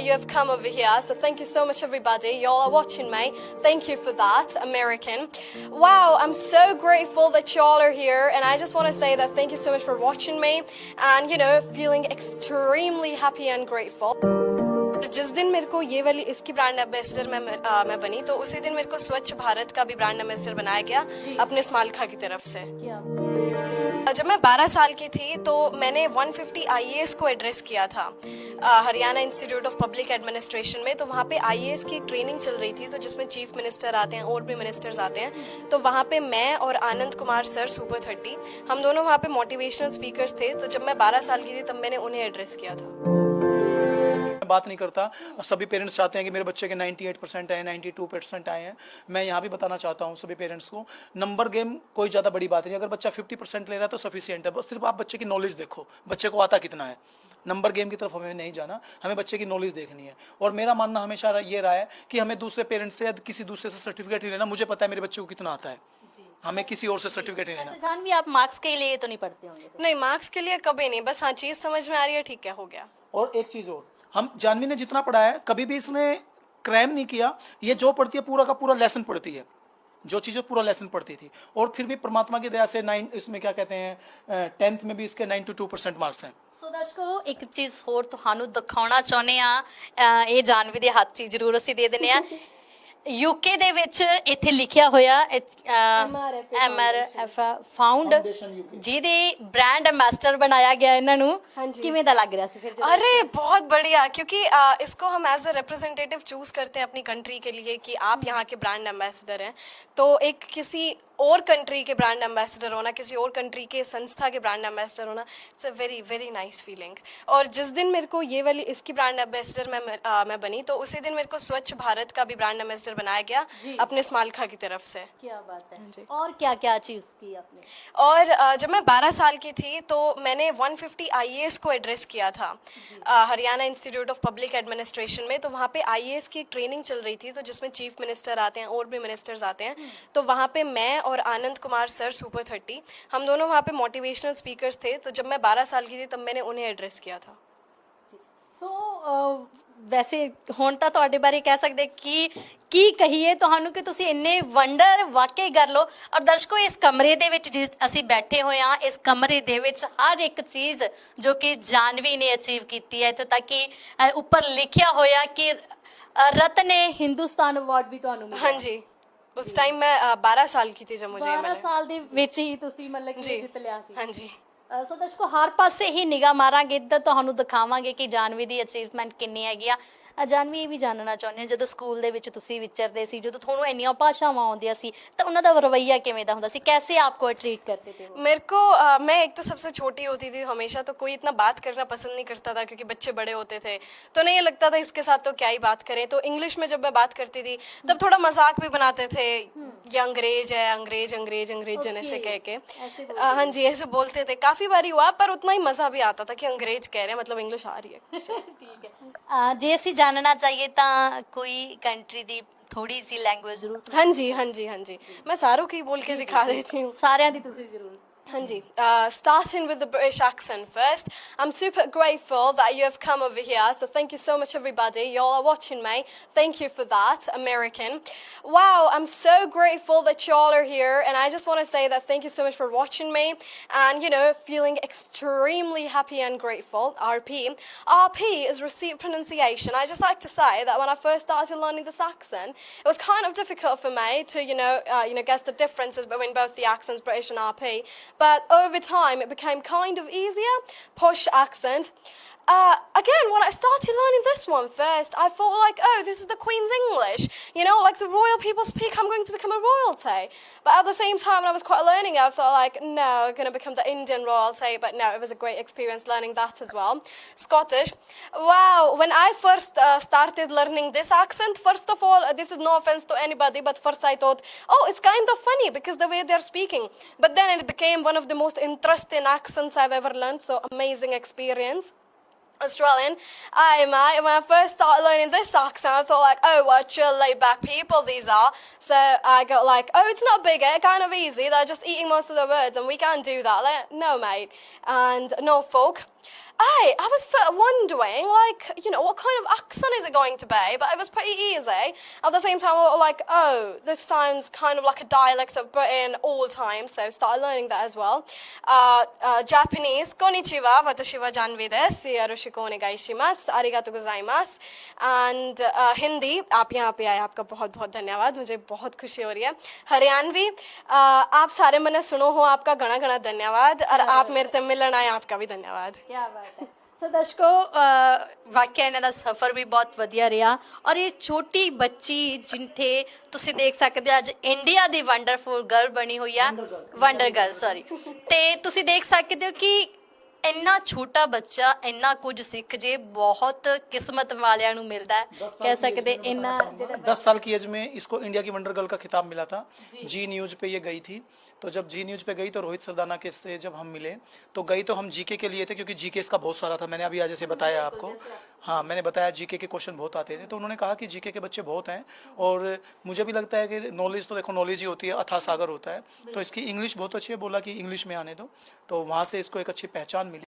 that you have come over here. So thank you so much, everybody. Y'all are watching me. Thank you for that, American. Wow, I'm so grateful that y'all are here. And I just want to say that thank you so much for watching me. And, feeling extremely happy and grateful. जिस दिन मेरे को ये वाली इसकी brand ambassador मैं बनी, तो उसी दिन मेरे को स्वच्छ भारत का भी ब्रांड एम्बेसडर बनाया गया अपने स्मालखा की तरफ से। जब मैं 12 साल की थी तो मैंने 150 आईएएस को एड्रेस किया था Haryana institute of public administration में। तो वहाँ पे आईएएस की ट्रेनिंग चल रही थी, तो जिसमें चीफ मिनिस्टर आते हैं और भी मिनिस्टर्स आते हैं। तो वहाँ पे मैं और आनंद कुमार सर सुपर 30 हम दोनों वहाँ पे मोटिवेशनल स्पीकर्स थे। तो जब मैं 12 साल की थी तब मैंने उन्हें एड्रेस किया था। बात नहीं करता, सभी पेरेंट्स चाहते हैं कि मेरे बच्चे के 98% आए, 92% आए हैं। मैं यहाँ भी बताना चाहता हूँ सभी पेरेंट्स को, नंबर गेम कोई ज़्यादा बड़ी बात नहीं। अगर बच्चा 50% ले रहा है तो सफिशिएंट है। बस सिर्फ आप बच्चे की नॉलेज देखो, बच्चे को आता कितना है। नंबर गेम की तरफ हमें नहीं जाना, हमें बच्चे की नॉलेज देखनी है। और मेरा मानना हमेशा ये रहा है कि हमें दूसरे पेरेंट्स से या किसी दूसरे से सर्टिफिकेट नहीं लेना। मुझे पता है मेरे बच्चे को कितना आता है, हमें किसी और से सर्टिफिकेट नहीं लेना। जान भी आप मार्क्स के लिए तो नहीं पढ़ते होंगे? नहीं, मार्क्स के लिए कभी नहीं, बस हाँ चीज़ समझ में आ रही है, ठीक है, हो गया। और एक चीज़ और, हम जानवी ने जितना पढ़ा है कभी भी इसने क्रैम नहीं किया। ये जो पढ़ती है पूरा का पूरा लेसन पढ़ती है, जो चीज़ें पूरा लेसन पढ़ती थी। और फिर भी परमात्मा की दया से 9 इसमें क्या कहते हैं 10th में भी इसके 92% मार्क्स हैं। ਸੋ ਦਰਸ਼ਕੋ ਇੱਕ ਚੀਜ਼ ਹੋਰ ਤੁਹਾਨੂੰ ਦਿਖਾਉਣਾ ਚਾਹੁੰਦੇ ਆ, ਇਹ ਜਾਨਵੀ ਦੇ ਹੱਥ 'ਚ ਜ਼ਰੂਰ ਅਸੀਂ ਦੇ ਦਿੰਦੇ ਆ। यूके ਦੇ ਵਿੱਚ ਇੱਥੇ ਲਿਖਿਆ ਹੋਇਆ MRF ਫਾਊਂਡ, ਜਿਹਦੇ ब्रांड एम्बेसडर बनाया गया ਇਹਨਾਂ ਨੂੰ। ਕਿਵੇਂ ਦਾ ਲੱਗ ਰਿਹਾ ਸੀ ਫਿਰ? अरे बहुत बढ़िया, क्योंकि इसको हम एज अ रिप्रेजेंटेटिव चूज करते हैं अपनी कंट्री के लिए कि आप यहाँ के ब्रांड एम्बेसडर हैं। तो एक किसी और कंट्री के ब्रांड एम्बेसडर होना, किसी और कंट्री के संस्था के ब्रांड एम्बेसडर होना, it's a very very nice feeling. और जिस दिन मेरे को ये वाली इसकी ब्रांड एम्बेसडर मैं बनी, तो उसी दिन मेरे को स्वच्छ भारत का भी ब्रांड एम्बेसडर बनाया गया अपने स्मालखा की तरफ से। क्या बात है। और क्या क्या अचीव की आपने? और जब मैं 12 साल की थी तो मैंने 150 आईएएस को एड्रेस किया था Haryana institute of public administration में। तो वहाँ पे आईएएस की ट्रेनिंग चल रही थी, तो जिसमें चीफ मिनिस्टर आते हैं और भी मिनिस्टर्स आते हैं। तो वहाँ पे मैं और आनंद कुमार सर सुपर 30 हम दोनों वहाँ पे मोटिवेशनल स्पीकर्स थे। तो जब मैं 12 साल की थी तब मैंने उन्हें एड्रेस किया था। ਸੋ ਵੈਸੇ ਹੁਣ ਤਾਂ ਤੁਹਾਡੇ ਬਾਰੇ ਕਹਿ ਸਕਦੇ ਕੀ ਕਹੀਏ ਤੁਹਾਨੂੰ ਕਿ ਤੁਸੀਂ ਇੰਨੇ ਵੰਡਰ ਵਾਕਈ ਕਰ ਲਓ। ਔਰ ਦਰਸ਼ਕੋ, ਇਸ ਕਮਰੇ ਦੇ ਵਿੱਚ ਅਸੀਂ ਬੈਠੇ ਹੋਏ ਹਾਂ, ਇਸ ਕਮਰੇ ਦੇ ਵਿੱਚ ਹਰ ਇੱਕ ਚੀਜ਼ ਜੋ ਕਿ ਜਾਨਵੀ ਨੇ ਅਚੀਵ ਕੀਤੀ ਹੈ, ਇੱਥੋਂ ਤੱਕ ਕਿ ਉੱਪਰ ਲਿਖਿਆ ਹੋਇਆ ਕਿ रत्न हिंदुस्तान अवार्ड भी ਤੁਹਾਨੂੰ ਮਿਲਿਆ। हाँ जी, उस टाइम मैं 12 साल की थी जब मुझे 12 ਸਾਲ ਦੇ ਵਿੱਚ ਹੀ ਤੁਸੀਂ ਮਤਲਬ ਕਿ ਜਿੱਤ ਲਿਆ ਸੀ। हाँ जी। ਸੋ ਦਰਸ਼ਕੋ, ਹਰ ਪਾਸੇ ਹੀ ਨਿਗਾਹ ਮਾਰਾਂਗੇ ਤਾਂ ਤੁਹਾਨੂੰ ਦਿਖਾਵਾਂਗੇ ਕਿ ਜਾਨਵੀ ਦੀ ਅਚੀਵਮੈਂਟ ਕਿੰਨੀ ਹੈਗੀ ਆ। ਜਾਨਵੀ ਇਹ ਵੀ ਜਾਣਨਾ ਚਾਹੁੰਦੇ ਹਾਂ, ਜਦੋਂ ਸਕੂਲ ਦੇ ਵਿੱਚ ਤੁਸੀਂ ਵਿਚਰਦੇ ਸੀ, ਜਦੋਂ ਤੁਹਾਨੂੰ ਇੰਨੀਆਂ ਭਾਸ਼ਾਵਾਂ ਆਉਂਦੀਆਂ ਸੀ, ਤਾਂ ਉਹਨਾਂ ਦਾ रवैया ਕਿਵੇਂ ਦਾ ਹੁੰਦਾ ਸੀ? कैसे आपको ट्रीट करते थे? मेरे को मैं एक तो सबसे छोटी होती थी हमेशा, तो कोई इतना बात करना पसंद नहीं करता था क्योंकि बच्चे बड़े होते थे। तो नहीं लगता था इसके साथ तो क्या ही बात करें। तो इंग्लिश में जब मैं बात करती थी तब थोड़ा मजाक भी बनाते थे, ये अंग्रेज है, अंग्रेज अंग्रेज अंग्रेज जन ऐसे कह के। हाँ जी, ऐसे बोलते थे। काफी बारी हुआ, पर उतना ही मजा भी आता था कि अंग्रेज कह रहे हैं, मतलब इंग्लिश आ रही है। ठीक है। जे ਅਸੀਂ ਜਾਣਨਾ चाहिए ਤਾਂ ਕੋਈ ਕੰਟਰੀ ਦੀ ਥੋੜੀ ਸੀ ਲੈਂਗੁਏਜ ਜ਼ਰੂਰ? हाँ जी हाँ जी हाँ जी, मैं सारों की बोल के दिखा देती हूँ। ਸਾਰਿਆਂ ਦੀ ਤੁਸੀਂ ਜ਼ਰੂਰ। हाँ जी, starting with the British accent first. I'm super grateful that you have come over here. So thank you so much, everybody. Y'all are watching me. Thank you for that, American. Wow, I'm so grateful that y'all are here. And I just want to say that thank you so much for watching me. And, feeling extremely happy and grateful. RP. RP is received pronunciation. I just like to say that when I first started learning this accent, it was kind of difficult for me to, guess the differences between both the accents, British and RP. But over time, it became kind of easier. Posh accent. Again, when I started learning this one first, I thought like, oh, this is the Queen's English. Like the royal people speak, I'm going to become a royalty. But at the same time, when I was quite learning it, I thought like, no, I'm going to become the Indian royalty. But no, it was a great experience learning that as well. Scottish. Wow, when I first started learning this accent, first of all, this is no offense to anybody, but first I thought, oh, it's kind of funny because the way they're speaking. But then it became one of the most interesting accents I've ever learned. So amazing experience. Australian. When I first started learning this accent, I thought like, oh, what chill, laid back people these are. So I got like, oh, it's not bigger, kind of easy. They're just eating most of the words and we can't do that. Like, no, mate. And Norfolk. I was wondering, like, you know, what kind of accent is it going to be? But it was pretty easy. At the same time, I was like, oh, this sounds kind of like a dialect of Britain all the time, so started learning that as well. Japanese, konnichiwa, watashi wa Janvi desu, yoroshiku onegai shimasu, arigatou gozaimasu. And Hindi, आप यहाँ पे आए, आपका बहुत बहुत धन्यवाद, मुझे बहुत खुशी हो रही है. हरियाणवी, आप सारे मने सुनो हो, आपका घना घना धन्यवाद. और आप मेरे ते मिलन आए, आपका भी धन्यवाद. क्या बात है. सो दर्शकों, ਵਾਕਿਆ ਇਹਨਾਂ ਦਾ ਸਫ਼ਰ ਵੀ ਬਹੁਤ ਵਧੀਆ ਰਿਹਾ ਔਰ ਇਹ ਛੋਟੀ ਬੱਚੀ ਜਿੱਥੇ ਤੁਸੀਂ ਦੇਖ ਸਕਦੇ ਹੋ ਅੱਜ ਇੰਡੀਆ ਦੀ ਵੰਡਰਫੁਲ ਗਰਲ ਬਣੀ ਹੋਈ ਆ, ਵੰਡਰ ਗਰਲ ਸੌਰੀ. ਤੇ ਤੁਸੀਂ ਦੇਖ ਸਕਦੇ ਹੋ ਕਿ ਇੰਨਾ ਛੋਟਾ ਬੱਚਾ ਇੰਨਾ ਕੁਝ ਸਿੱਖ ਜੇ, ਬਹੁਤ ਕਿਸਮਤ ਵਾਲਿਆਂ ਨੂੰ ਮਿਲਦਾ ਹੈ ਕਹਿ ਸਕਦੇ. ਇੰਨਾ 10 साल की एज में इसको इंडिया की वंडर गर्ल का खिताब मिला था. जी न्यूज़ पे ये गई थी. तो जब जी न्यूज़ पे गई तो रोहित सरदाना के से जब हम मिले तो गई तो हम जीके के लिए थे, क्योंकि जीके इसका बहुत सारा था. मैंने अभी आज जैसे बताया आपको, हाँ मैंने बताया जीके के क्वेश्चन बहुत आते थे. तो उन्होंने कहा कि जीके के बच्चे बहुत हैं और मुझे भी लगता है कि नॉलेज तो देखो नॉलेज ही होती है, अथाह सागर होता है. तो इसकी इंग्लिश बहुत अच्छी है, बोला कि इंग्लिश में आने दो. तो वहाँ से इसको एक अच्छी पहचान मिली.